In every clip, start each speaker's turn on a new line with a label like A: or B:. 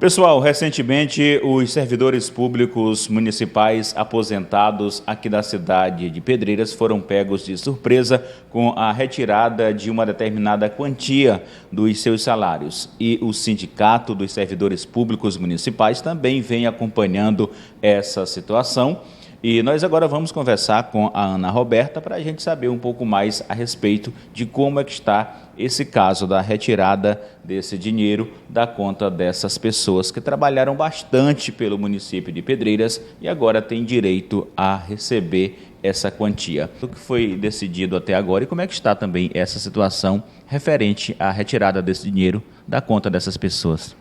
A: Pessoal, recentemente os servidores públicos municipais aposentados aqui da cidade de Pedreiras foram pegos de surpresa com a retirada de uma determinada quantia dos seus salários. E o Sindicato dos Servidores Públicos Municipais também vem acompanhando essa situação. E nós agora vamos conversar com a Ana Roberta para a gente saber um pouco mais a respeito de como é que está esse caso da retirada desse dinheiro da conta dessas pessoas que trabalharam bastante pelo município de Pedreiras e agora têm direito a receber essa quantia. O que foi decidido até agora e como é que está também essa situação referente à retirada desse dinheiro da conta dessas pessoas?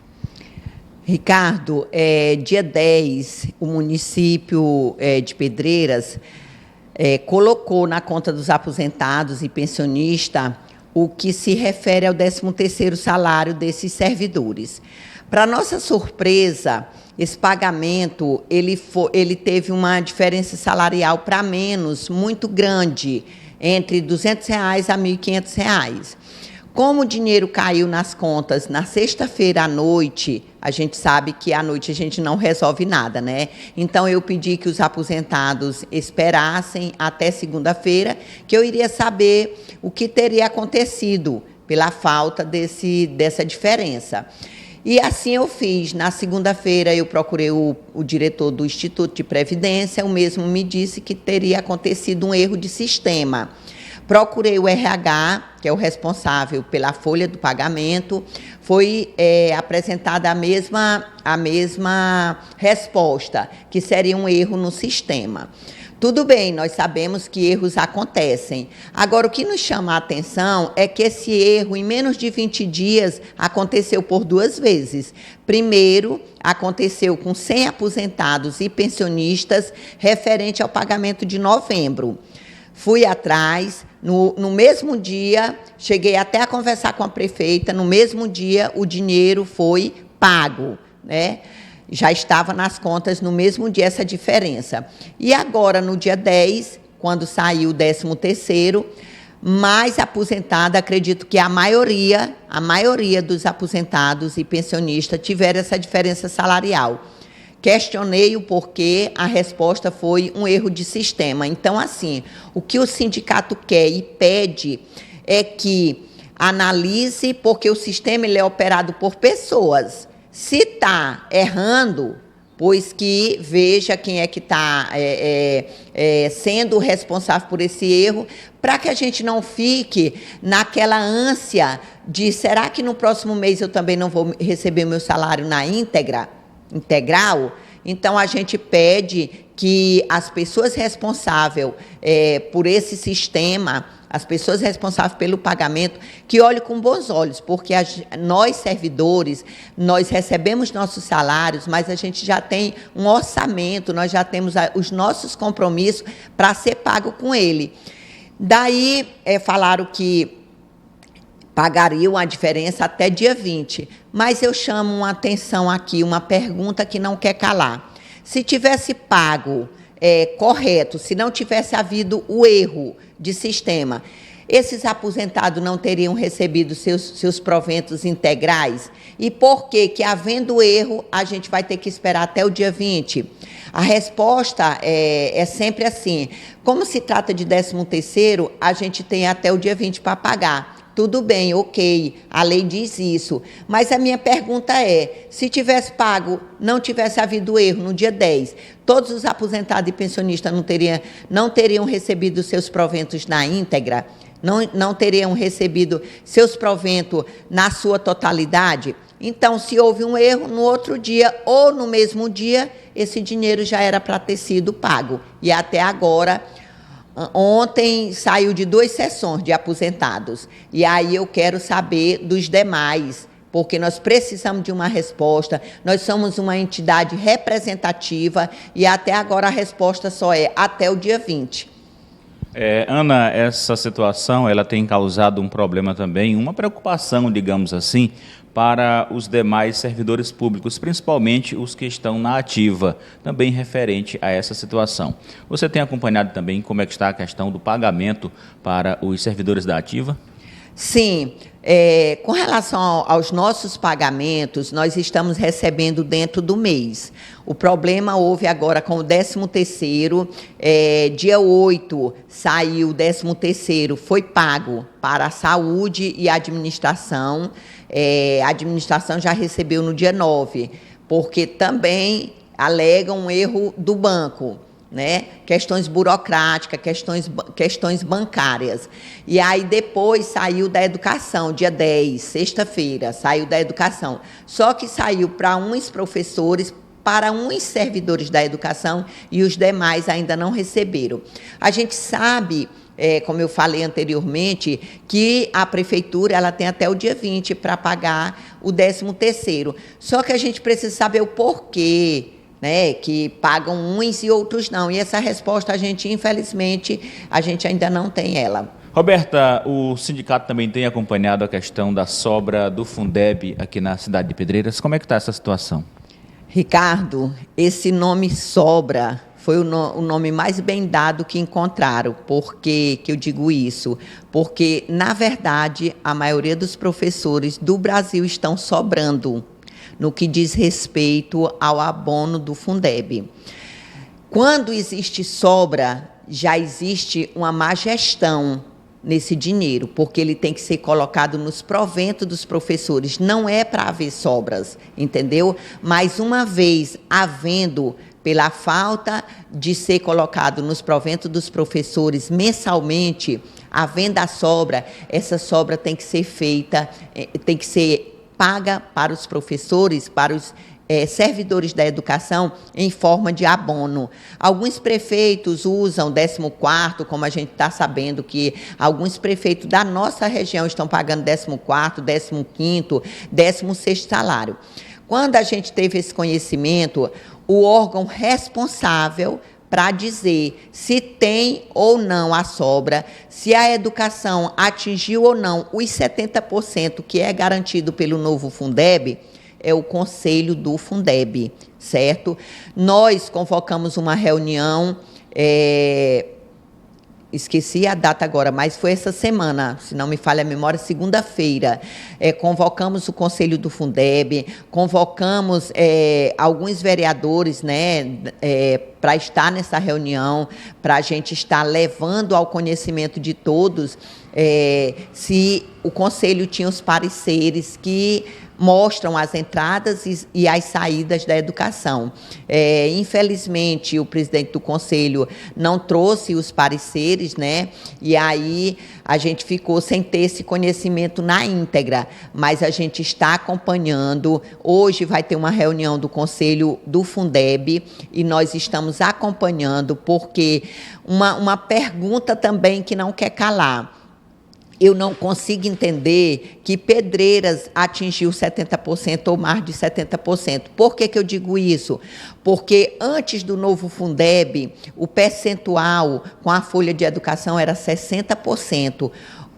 B: Ricardo, dia 10, o município de Pedreiras colocou na conta dos aposentados e pensionistas o que se refere ao 13º salário desses servidores. Para nossa surpresa, esse pagamento ele teve uma diferença salarial para menos muito grande, entre R$ 200 a R$ 1.500. Como o dinheiro caiu nas contas na sexta-feira à noite, a gente sabe que à noite a gente não resolve nada, né? Então, eu pedi que os aposentados esperassem até segunda-feira, que eu iria saber o que teria acontecido pela falta dessa diferença. E assim eu fiz. Na segunda-feira, eu procurei o diretor do Instituto de Previdência, o mesmo me disse que teria acontecido um erro de sistema. Procurei o RH, que é o responsável pela folha do pagamento, foi apresentada a mesma resposta, que seria um erro no sistema. Tudo bem, nós sabemos que erros acontecem. Agora, o que nos chama a atenção é que esse erro, em menos de 20 dias, aconteceu por 2 vezes. Primeiro, aconteceu com 100 aposentados e pensionistas, referente ao pagamento de novembro. Fui atrás, no mesmo dia, cheguei até a conversar com a prefeita, no mesmo dia o dinheiro foi pago, né? Já estava nas contas no mesmo dia essa diferença. E agora, no dia 10, quando saiu o 13º, mais aposentado, acredito que a maioria dos aposentados e pensionistas tiveram essa diferença salarial. Questionei o porquê, a resposta foi um erro de sistema. Então, assim, o que o sindicato quer e pede é que analise, porque o sistema ele é operado por pessoas. Se está errando, pois que veja quem é que está sendo responsável por esse erro, para que a gente não fique naquela ânsia de será que no próximo mês eu também não vou receber meu salário na integral. Então, a gente pede que as pessoas responsáveis por esse sistema, as pessoas responsáveis pelo pagamento, que olhem com bons olhos, porque nós, servidores, nós recebemos nossos salários, mas a gente já tem um orçamento, nós já temos os nossos compromissos para ser pago com ele. Daí, falaram que pagariam a diferença até dia 20. Mas eu chamo uma atenção aqui, uma pergunta que não quer calar. Se tivesse pago correto, se não tivesse havido o erro de sistema, esses aposentados não teriam recebido seus proventos integrais? E por que, havendo erro, a gente vai ter que esperar até o dia 20? A resposta é sempre assim. Como se trata de 13º, a gente tem até o dia 20 para pagar. Tudo bem, ok, a lei diz isso. Mas a minha pergunta é, se tivesse pago, não tivesse havido erro no dia 10, todos os aposentados e pensionistas não teriam recebido seus proventos na íntegra? Não teriam recebido seus proventos na sua totalidade? Então, se houve um erro, no outro dia ou no mesmo dia, esse dinheiro já era para ter sido pago. E até agora, ontem saiu de 2 sessões de aposentados. E aí eu quero saber dos demais, porque nós precisamos de uma resposta. Nós somos uma entidade representativa e até agora a resposta só é até o dia 20.
A: Ana, essa situação ela tem causado um problema também, uma preocupação, digamos assim, para os demais servidores públicos, principalmente os que estão na ativa, também referente a essa situação. Você tem acompanhado também como é que está a questão do pagamento para os servidores da ativa?
B: Sim, Com relação aos nossos pagamentos, nós estamos recebendo dentro do mês. O problema houve agora com o 13º, dia 8 saiu o 13º, foi pago para a saúde e a administração. A administração já recebeu no dia 9, porque também alegam um erro do banco, né? Questões burocráticas, questões bancárias. E aí depois saiu da educação, dia 10, sexta-feira, saiu da educação. Só que saiu para uns professores, para uns servidores da educação, e os demais ainda não receberam. A gente sabe, como eu falei anteriormente, que a prefeitura ela tem até o dia 20 para pagar o 13º. Só que a gente precisa saber o porquê, né, que pagam uns e outros não. E essa resposta, infelizmente, a gente ainda não tem ela.
A: Roberta, o sindicato também tem acompanhado a questão da sobra do Fundeb aqui na cidade de Pedreiras. Como é que está essa situação?
B: Ricardo, esse nome sobra foi o nome mais bem dado que encontraram. Por que eu digo isso? Porque, na verdade, a maioria dos professores do Brasil estão sobrando no que diz respeito ao abono do Fundeb. Quando existe sobra, já existe uma má gestão nesse dinheiro, porque ele tem que ser colocado nos proventos dos professores. Não é para haver sobras, entendeu? Mas uma vez havendo, pela falta de ser colocado nos proventos dos professores mensalmente, havendo a sobra, essa sobra tem que ser feita, tem que ser paga para os professores, para os servidores da educação, em forma de abono. Alguns prefeitos usam 14º, como a gente está sabendo que alguns prefeitos da nossa região estão pagando 14º, 15º, 16º salário. Quando a gente teve esse conhecimento, o órgão responsável para dizer se tem ou não a sobra, se a educação atingiu ou não os 70% que é garantido pelo novo Fundeb, é o Conselho do Fundeb, certo? Nós convocamos uma reunião, esqueci a data agora, mas foi essa semana, se não me falha a memória, segunda-feira. Convocamos o Conselho do Fundeb, convocamos alguns vereadores, né, para estar nessa reunião, para a gente estar levando ao conhecimento de todos se o Conselho tinha os pareceres que mostram as entradas e as saídas da educação. Infelizmente, o presidente do Conselho não trouxe os pareceres, né? E aí a gente ficou sem ter esse conhecimento na íntegra, mas a gente está acompanhando. Hoje vai ter uma reunião do Conselho do Fundeb e nós estamos acompanhando, porque uma pergunta também que não quer calar. Eu não consigo entender que Pedreiras atingiu 70% ou mais de 70%. Por que eu digo isso? Porque antes do novo Fundeb, o percentual com a folha de educação era 60%.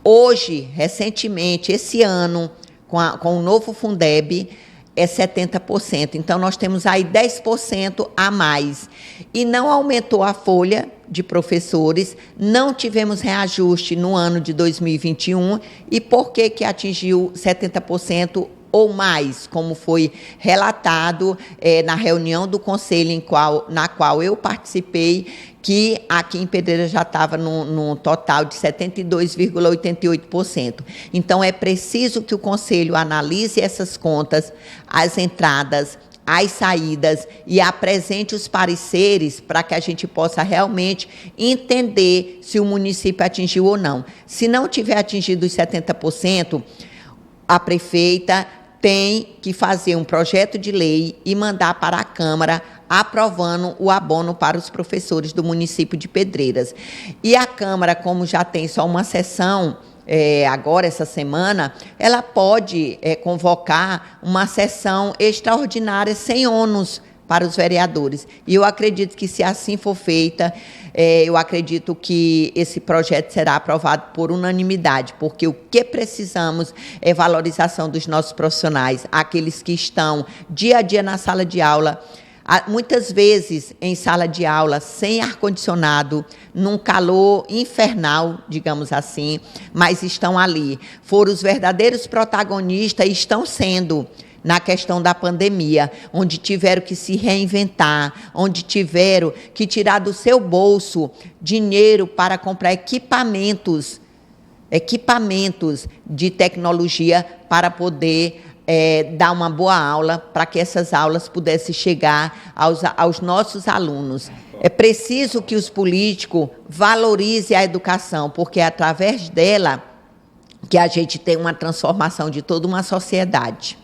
B: Hoje, recentemente, esse ano, com o novo Fundeb, é 70%. Então, nós temos aí 10% a mais. E não aumentou a folha de professores, não tivemos reajuste no ano de 2021. E por que atingiu 70% ou mais, como foi relatado na reunião do Conselho na qual eu participei, que aqui em Pedreiras já estava num total de 72,88%. Então, é preciso que o Conselho analise essas contas, as entradas, as saídas e apresente os pareceres para que a gente possa realmente entender se o município atingiu ou não. Se não tiver atingido os 70%, a prefeita tem que fazer um projeto de lei e mandar para a Câmara aprovando o abono para os professores do município de Pedreiras. E a Câmara, como já tem só uma sessão, agora essa semana, ela pode convocar uma sessão extraordinária sem ônus para os vereadores. E eu acredito que, se assim for feita, eu acredito que esse projeto será aprovado por unanimidade, porque o que precisamos é valorização dos nossos profissionais, aqueles que estão dia a dia na sala de aula, Muitas vezes em sala de aula, sem ar-condicionado, num calor infernal, digamos assim, mas estão ali. Foram os verdadeiros protagonistas e estão sendo na questão da pandemia, onde tiveram que se reinventar, onde tiveram que tirar do seu bolso dinheiro para comprar equipamentos de tecnologia para poder dar uma boa aula, para que essas aulas pudessem chegar aos nossos alunos. É preciso que os políticos valorizem a educação, porque é através dela que a gente tem uma transformação de toda uma sociedade.